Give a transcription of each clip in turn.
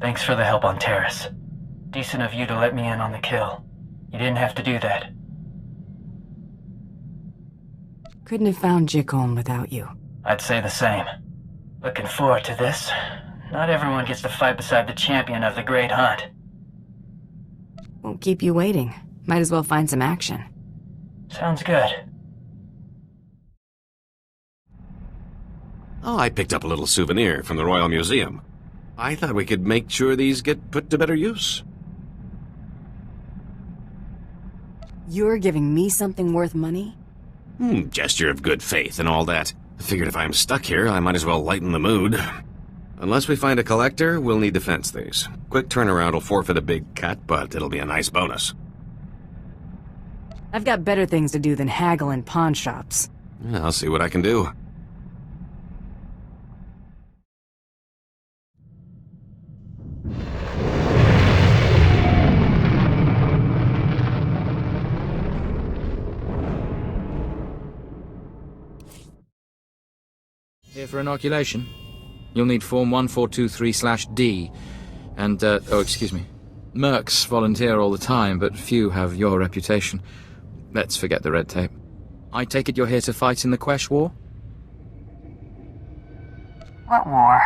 Thanks for the help on Terrace. Decent of you to let me in on the kill. You didn't have to do that. Couldn't have found Jickolm without you. I'd say the same. Looking forward to this. Not everyone gets to fight beside the champion of the Great Hunt. Won't keep you waiting. Might as well find some action. Sounds good. Oh, I picked up a little souvenir from the Royal Museum. I thought we could make sure these get put to better use. You're giving me something worth money? Gesture of good faith and all that. I figured if I'm stuck here, I might as well lighten the mood. Unless we find a collector, we'll need to fence these. Quick turnaround will forfeit a big cut, but it'll be a nice bonus. I've got better things to do than haggle in pawn shops. Yeah, I'll see what I can do. Here for inoculation. You'll need Form 1423/D. And, oh, excuse me. Mercs volunteer all the time, but few have your reputation. Let's forget the red tape. I take it you're here to fight in the Quesh War? What war?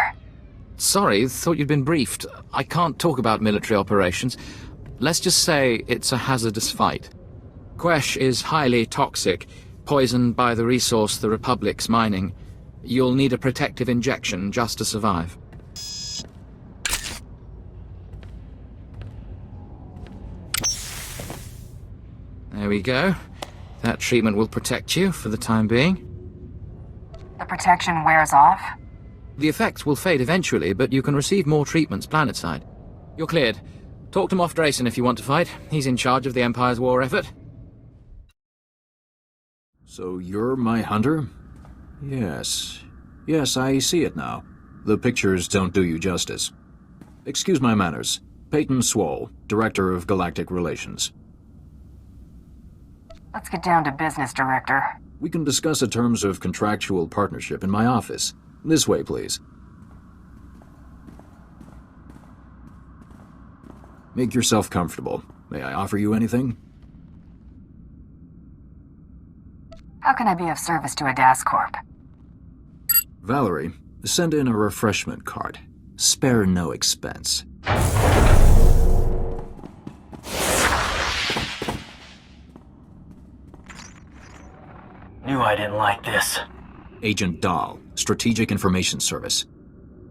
Sorry, thought you'd been briefed. I can't talk about military operations. Let's just say it's a hazardous fight. Quesh is highly toxic, poisoned by the resource the Republic's mining. You'll need a protective injection just to survive. There we go. That treatment will protect you for the time being. The protection wears off? The effects will fade eventually, but you can receive more treatments planetside. You're cleared. Talk to Moff Drayson if you want to fight. He's in charge of the Empire's war effort. So you're my hunter? Yes. Yes, I see it now. The pictures don't do you justice. Excuse my manners. Peyton Swall, Director of Galactic Relations. Let's get down to business, Director. We can discuss the terms of contractual partnership in my office. This way, please. Make yourself comfortable. May I offer you anything? How can I be of service to a DAS Corp? Valerie, send in a refreshment cart. Spare no expense. Knew I didn't like this. Agent Dahl, Strategic Information Service.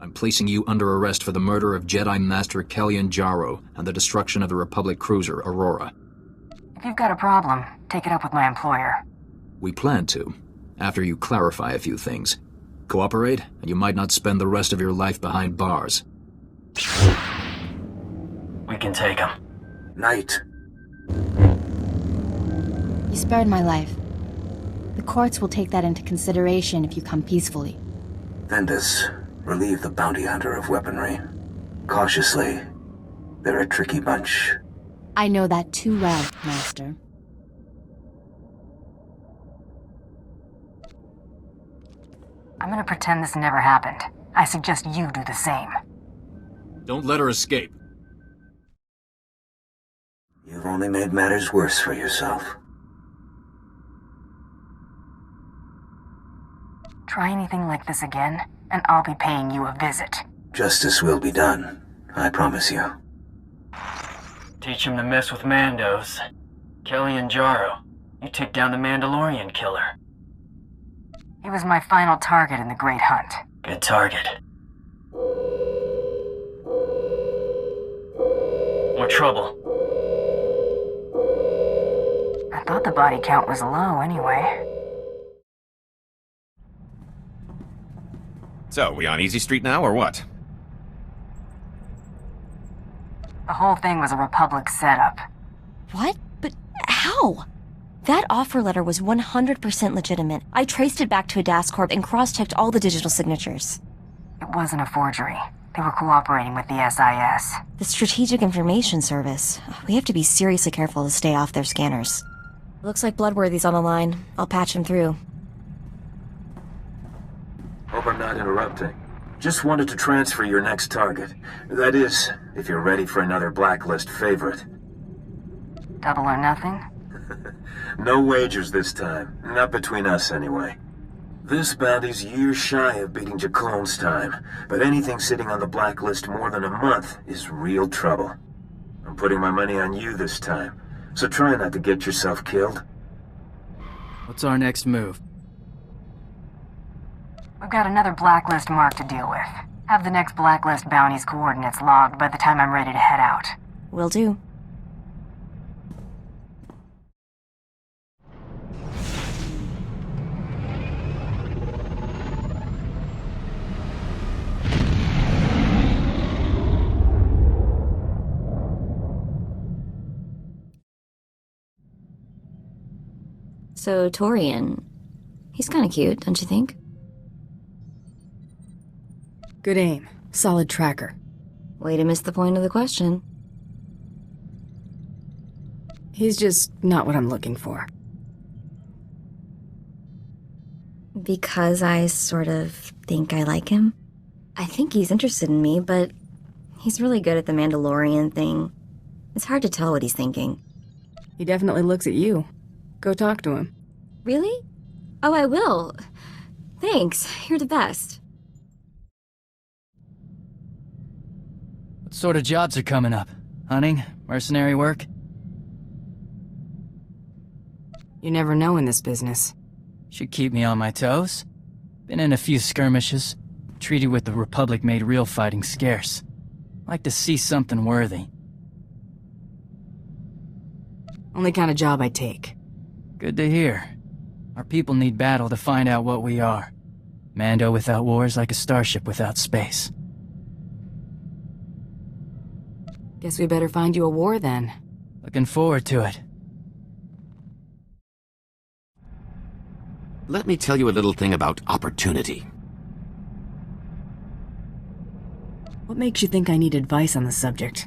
I'm placing you under arrest for the murder of Jedi Master Kellyan Jarro and the destruction of the Republic cruiser Aurora. If you've got a problem, take it up with my employer. We plan to, after you clarify a few things. Cooperate, and you might not spend the rest of your life behind bars. We can take him. Knight. You spared my life. The courts will take that into consideration if you come peacefully. Vendus, relieve the bounty hunter of weaponry. Cautiously. They're a tricky bunch. I know that too well, Master. I'm gonna pretend this never happened. I suggest you do the same. Don't let her escape. You've only made matters worse for yourself. Try anything like this again, and I'll be paying you a visit. Justice will be done. I promise you. Teach him to mess with Mandos. Kellyan Jarro, you took down the Mandalorian killer. He was my final target in the Great Hunt. Good target. More trouble. I thought the body count was low anyway. So, we on Easy Street now, or what? The whole thing was a Republic setup. What? But how? That offer letter was 100% legitimate. I traced it back to a DAS Corp and cross-checked all the digital signatures. It wasn't a forgery. They were cooperating with the SIS. The Strategic Information Service. We have to be seriously careful to stay off their scanners. Looks like Bloodworthy's on the line. I'll patch him through. Hope I'm not interrupting. Just wanted to transfer your next target. That is, if you're ready for another blacklist favorite. Double or nothing? No wagers this time. Not between us, anyway. This bounty's years shy of beating Jacqueline's time, but anything sitting on the blacklist more than a month is real trouble. I'm putting my money on you this time, so try not to get yourself killed. What's our next move? We've got another blacklist mark to deal with. Have the next blacklist bounty's coordinates logged by the time I'm ready to head out. Will do. So, Torian, he's kind of cute, don't you think? Good aim. Solid tracker. Way to miss the point of the question. He's just not what I'm looking for. Because I sort of think I like him? I think he's interested in me, but he's really good at the Mandalorian thing. It's hard to tell what he's thinking. He definitely looks at you. Go talk to him. Really? Oh, I will. Thanks. You're the best. What sort of jobs are coming up? Hunting? Mercenary work? You never know in this business. Should keep me on my toes. Been in a few skirmishes. Treaty with the Republic made real fighting scarce. Like to see something worthy. Only kind of job I take. Good to hear. Our people need battle to find out what we are. Mando without war is like a starship without space. Guess we better find you a war then. Looking forward to it. Let me tell you a little thing about opportunity. What makes you think I need advice on the subject?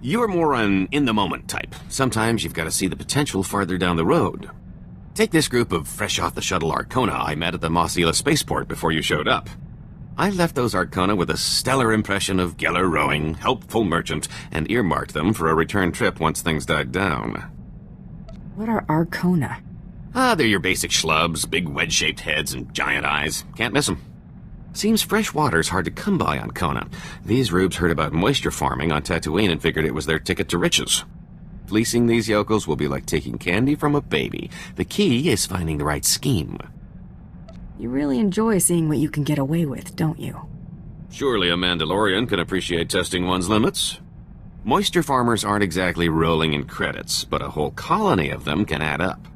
You're more an in-the-moment type. Sometimes you've got to see the potential farther down the road. Take this group of fresh-off-the-shuttle Arcona I met at the Mossila spaceport before you showed up. I left those Arcona with a stellar impression of Geller rowing, helpful merchant, and earmarked them for a return trip once things died down. What are Arcona? They're your basic schlubs, big wedge-shaped heads and giant eyes. Can't miss them. Seems fresh water's hard to come by on Kona. These rubes heard about moisture farming on Tatooine and figured it was their ticket to riches. Fleecing these yokels will be like taking candy from a baby. The key is finding the right scheme. You really enjoy seeing what you can get away with, don't you? Surely a Mandalorian can appreciate testing one's limits. Moisture farmers aren't exactly rolling in credits, but a whole colony of them can add up.